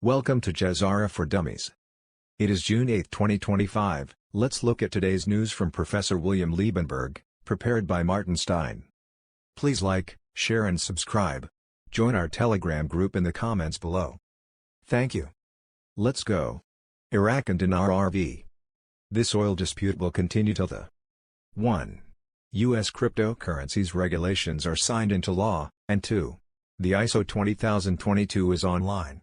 Welcome to Jazzara for Dummies. It is June 8, 2025. Let's look at today's news from Professor William Liebenberg, prepared by Martin Stein. Please like, share and subscribe. Join our Telegram group in the comments below. Thank you. Let's go. Iraq and Dinar RV. This oil dispute will continue till the 1. U.S. cryptocurrencies regulations are signed into law, and 2. The ISO 20022 is online.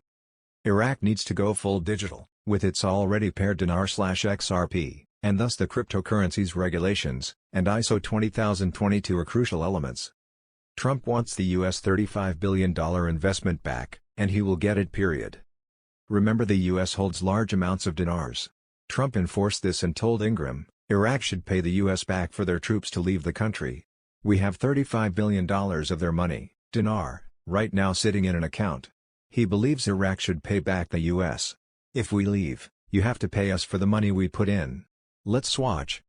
Iraq needs to go full digital, with its already paired Dinar/XRP, and thus the cryptocurrencies regulations, and ISO 20022 are crucial elements. Trump wants the U.S. $35 billion investment back, and he will get it period. Remember, the U.S. holds large amounts of dinars. Trump enforced this and told Ingram, Iraq should pay the U.S. back for their troops to leave the country. We have $35 billion of their money, dinar, right now sitting in an account. He believes Iraq should pay back the U.S. If we leave, you have to pay us for the money we put in. Let's watch.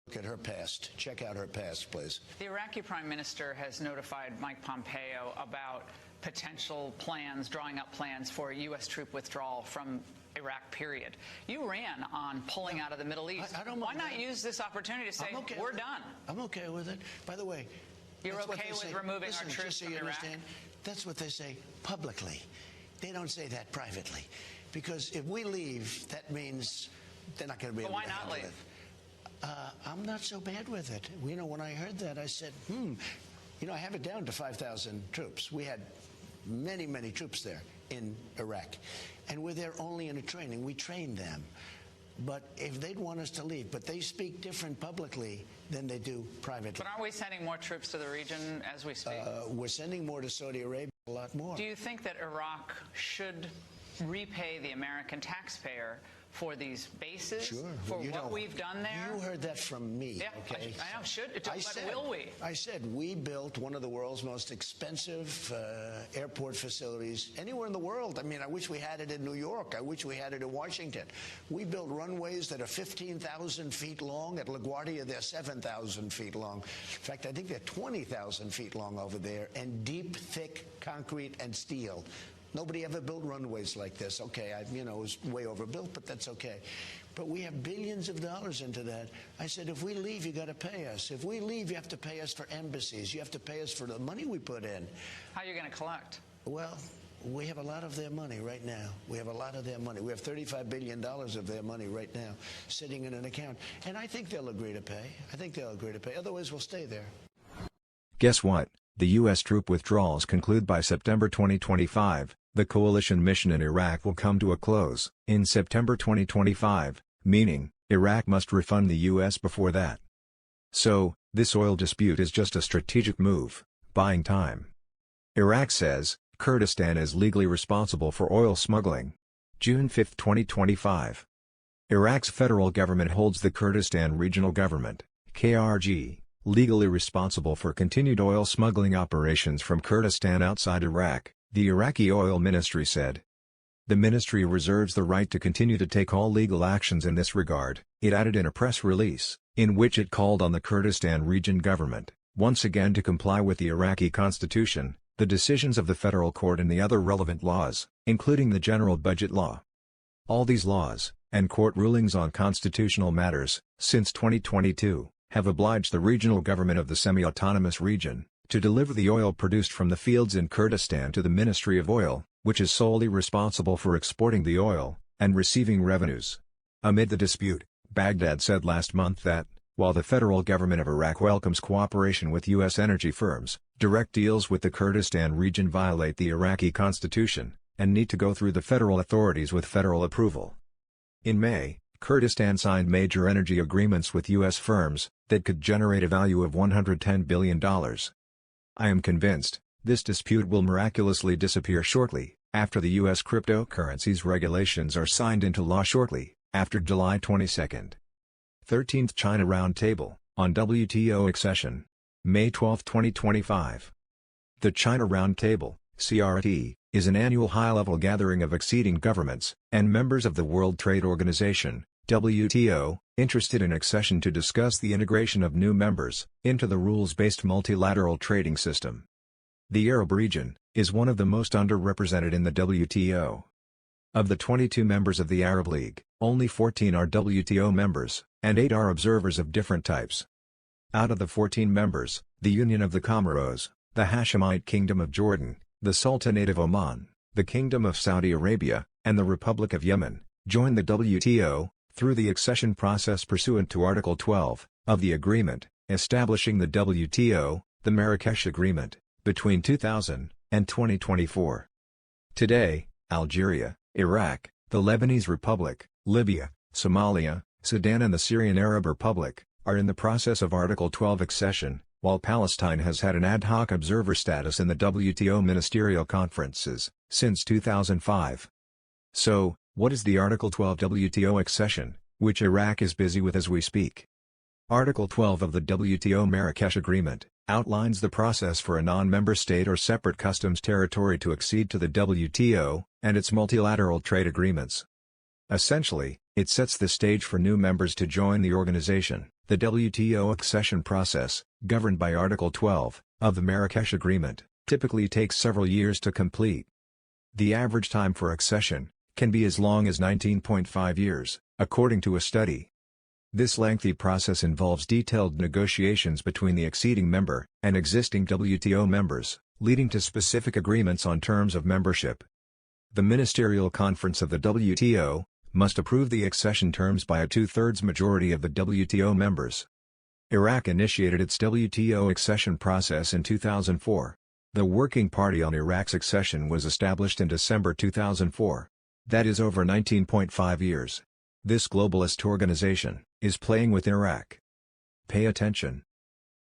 Look at her past. Check out her past, please. The Iraqi Prime Minister has notified Mike Pompeo about potential plans, drawing up plans for a U.S. troop withdrawal from Iraq, period. You ran on pulling out of the Middle East. Why not use this opportunity to say, we're done? I'm okay with it. By the way, you're okay with removing our troops from Iraq? That's what they say publicly. They don't say that privately. Because if we leave, that means they're not going to be able to handle it. Why not leave? I'm not so bad with it. You know, when I heard that, I said, I have it down to 5,000 troops. We had many, many troops there in Iraq. And we're there only in a training. We train them. But if they'd want us to leave, but they speak different publicly than they do privately. But aren't we sending more troops to the region as we speak? We're sending more to Saudi Arabia, a lot more. Do you think that Iraq should repay the American taxpayer for these bases? Sure. For what we've done there? You heard that from me, yeah, okay? I know, will we? I said we built one of the world's most expensive airport facilities anywhere in the world. I mean, I wish we had it in New York. I wish we had it in Washington. We built runways that are 15,000 feet long. At LaGuardia, they're 7,000 feet long. In fact, I think they're 20,000 feet long over there, and deep, thick concrete and steel. Nobody ever built runways like this. Okay, it was way overbuilt, but that's okay. But we have billions of dollars into that. I said, if we leave, you got to pay us. If we leave, you have to pay us for embassies. You have to pay us for the money we put in. How are you going to collect? Well, we have a lot of their money right now. We have a lot of their money. We have $35 billion of their money right now sitting in an account. And I think they'll agree to pay. I think they'll agree to pay. Otherwise, we'll stay there. Guess what? The U.S. troop withdrawals conclude by September 2025. The coalition mission in Iraq will come to a close in September 2025, meaning Iraq must refund the U.S. before that. So, this oil dispute is just a strategic move, buying time. Iraq says Kurdistan is legally responsible for oil smuggling. June 5, 2025. Iraq's federal government holds the Kurdistan Regional Government, KRG, legally responsible for continued oil smuggling operations from Kurdistan outside Iraq, the Iraqi Oil Ministry said. The ministry reserves the right to continue to take all legal actions in this regard, it added in a press release, in which it called on the Kurdistan region government, once again to comply with the Iraqi constitution, the decisions of the federal court and the other relevant laws, including the general budget law. All these laws, and court rulings on constitutional matters, since 2022, have obliged the regional government of the semi-autonomous region to deliver the oil produced from the fields in Kurdistan to the Ministry of Oil, which is solely responsible for exporting the oil and receiving revenues. Amid the dispute, Baghdad said last month that, while the federal government of Iraq welcomes cooperation with U.S. energy firms, direct deals with the Kurdistan region violate the Iraqi constitution and need to go through the federal authorities with federal approval. In May, Kurdistan signed major energy agreements with U.S. firms that could generate a value of $110 billion. I am convinced, this dispute will miraculously disappear shortly, after the U.S. cryptocurrencies regulations are signed into law shortly, after July 22. 13th China Roundtable, on WTO accession. May 12, 2025. The China Roundtable, CRT, is an annual high-level gathering of acceding governments, and members of the World Trade Organization, WTO, interested in accession to discuss the integration of new members into the rules-based multilateral trading system. The Arab region is one of the most underrepresented in the WTO. Of the 22 members of the Arab League, only 14 are WTO members, and 8 are observers of different types. Out of the 14 members, the Union of the Comoros, the Hashemite Kingdom of Jordan, the Sultanate of Oman, the Kingdom of Saudi Arabia, and the Republic of Yemen, joined the WTO, through the accession process pursuant to Article 12, of the agreement, establishing the WTO, the Marrakesh Agreement, between 2000 and 2024. Today, Algeria, Iraq, the Lebanese Republic, Libya, Somalia, Sudan and the Syrian Arab Republic, are in the process of Article 12 accession, while Palestine has had an ad hoc observer status in the WTO ministerial conferences, since 2005. So, what is the Article 12 WTO accession, which Iraq is busy with as we speak? Article 12 of the WTO Marrakesh Agreement outlines the process for a non-member state or separate customs territory to accede to the WTO and its multilateral trade agreements. Essentially, it sets the stage for new members to join the organization. The WTO accession process, governed by Article 12 of the Marrakesh Agreement, typically takes several years to complete. The average time for accession can be as long as 19.5 years, according to a study. This lengthy process involves detailed negotiations between the acceding member and existing WTO members, leading to specific agreements on terms of membership. The Ministerial Conference of the WTO must approve the accession terms by a two-thirds majority of the WTO members. Iraq initiated its WTO accession process in 2004. The Working Party on Iraq's accession was established in December 2004. That is over 19.5 years. This globalist organization is playing with Iraq. Pay attention.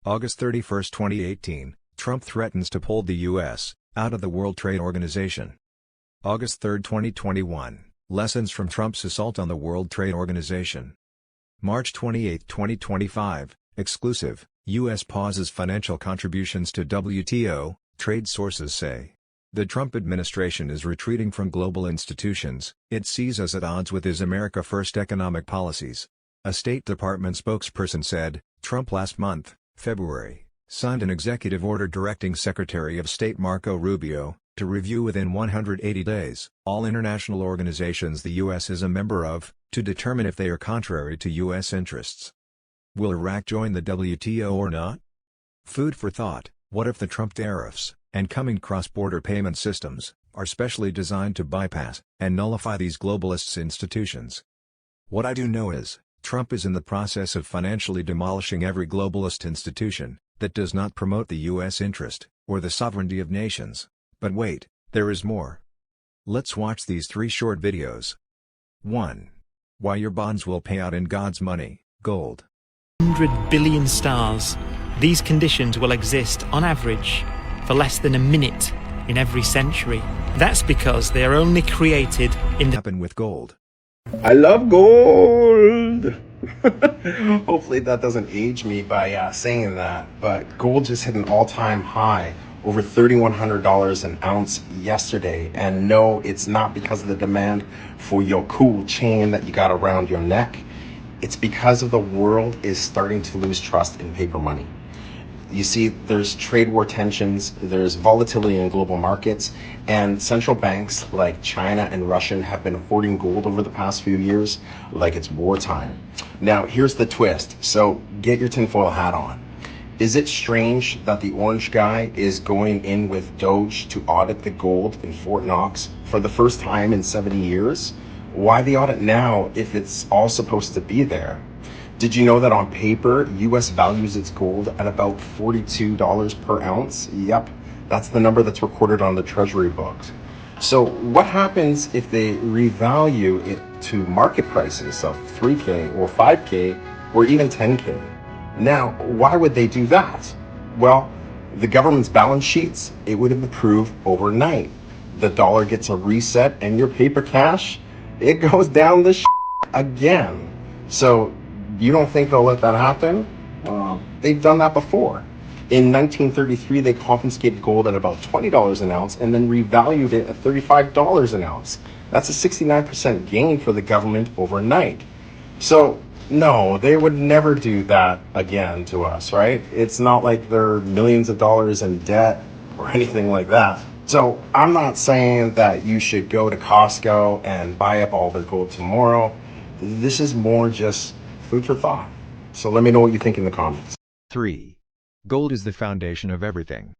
August 31, 2018, Trump threatens to pull the U.S. out of the World Trade Organization. August 3, 2021, lessons from Trump's assault on the World Trade Organization. March 28, 2025, exclusive, U.S. pauses financial contributions to WTO, trade sources say. The Trump administration is retreating from global institutions it sees as at odds with his America First economic policies. A State Department spokesperson said, Trump last month, February, signed an executive order directing Secretary of State Marco Rubio to review within 180 days all international organizations the U.S. is a member of, to determine if they are contrary to U.S. interests. Will Iraq join the WTO or not? Food for thought. What if the Trump tariffs and coming cross-border payment systems are specially designed to bypass and nullify these globalists' institutions? What I do know is, Trump is in the process of financially demolishing every globalist institution that does not promote the U.S. interest or the sovereignty of nations. But wait, there is more. Let's watch these 3 short videos. 1. Why your bonds will pay out in God's money, gold. 100 billion stars. These conditions will exist, on average, for less than a minute in every century. That's because they are only created in the... Happen with gold. I love gold! Hopefully that doesn't age me by saying that, but gold just hit an all-time high, over $3,100 an ounce yesterday. And no, it's not because of the demand for your cool chain that you got around your neck. It's because of the world is starting to lose trust in paper money. You see, there's trade war tensions, there's volatility in global markets, and central banks like China and Russia have been hoarding gold over the past few years like it's wartime. Now, here's the twist. So get your tinfoil hat on. Is it strange that the orange guy is going in with Doge to audit the gold in Fort Knox for the first time in 70 years? Why the audit now if it's all supposed to be there? Did you know that on paper, US values its gold at about $42 per ounce? Yep, that's the number that's recorded on the Treasury books. So what happens if they revalue it to market prices of 3K or 5K or even 10K? Now, why would they do that? Well, the government's balance sheets, it would have improved overnight. The dollar gets a reset and your paper cash, it goes down the again. So you don't think they'll let that happen? They've done that before. In 1933, they confiscated gold at about $20 an ounce and then revalued it at $35 an ounce. That's a 69% gain for the government overnight. So no, they would never do that again to us, right? It's not like they're millions of dollars in debt or anything like that. So I'm not saying that you should go to Costco and buy up all the gold tomorrow. This is more just food for thought. So let me know what you think in the comments. 3. Gold is the foundation of everything.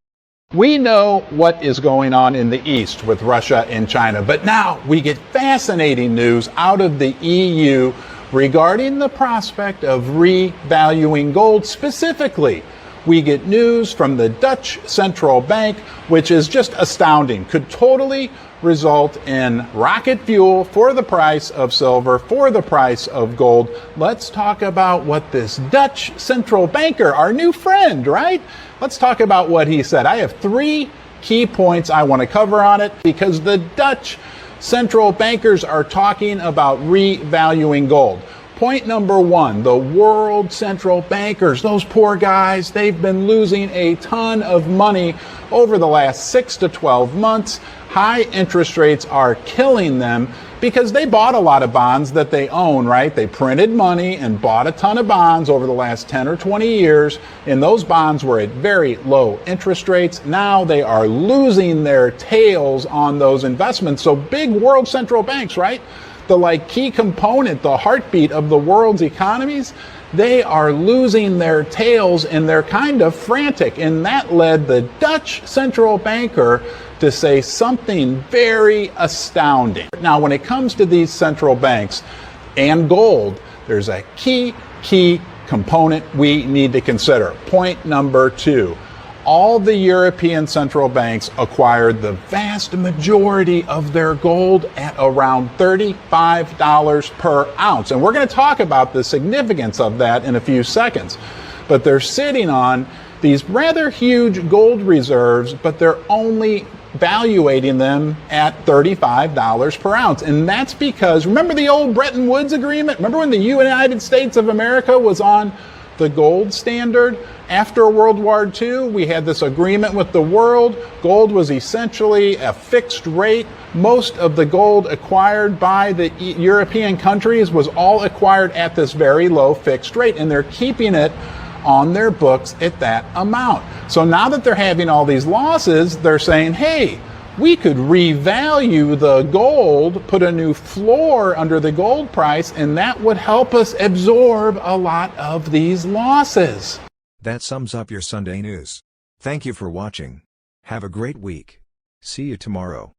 We know what is going on in the East with Russia and China, but now we get fascinating news out of the EU regarding the prospect of revaluing gold. Specifically, we get news from the Dutch central bank, which is just astounding, could totally result in rocket fuel for the price of silver, for the price of gold. Let's talk about what this Dutch central banker, our new friend, right? Let's talk about what he said. I have 3 key points I want to cover on it because the Dutch central bankers are talking about revaluing gold. Point number 1, the world central bankers, those poor guys, they've been losing a ton of money over the last 6 to 12 months. High interest rates are killing them because they bought a lot of bonds that they own, right? They printed money and bought a ton of bonds over the last 10 or 20 years, and those bonds were at very low interest rates. Now they are losing their tails on those investments. So big world central banks, right? The key component, the heartbeat of the world's economies, they are losing their tails and they're kind of frantic. And that led the Dutch central banker to say something very astounding. Now, when it comes to these central banks and gold, there's a key component we need to consider. Point number 2. All the European central banks acquired the vast majority of their gold at around $35 per ounce. And we're going to talk about the significance of that in a few seconds. But they're sitting on these rather huge gold reserves, but they're only valuating them at $35 per ounce. And that's because, remember the old Bretton Woods Agreement? Remember when the United States of America was on the gold standard? After World War II, we had this agreement with the world. Gold was essentially a fixed rate. Most of the gold acquired by the European countries was all acquired at this very low fixed rate, and they're keeping it on their books at that amount. So now that they're having all these losses, they're saying, hey, we could revalue the gold, put a new floor under the gold price, and that would help us absorb a lot of these losses. That sums up your Sunday news. Thank you for watching. Have a great week. See you tomorrow.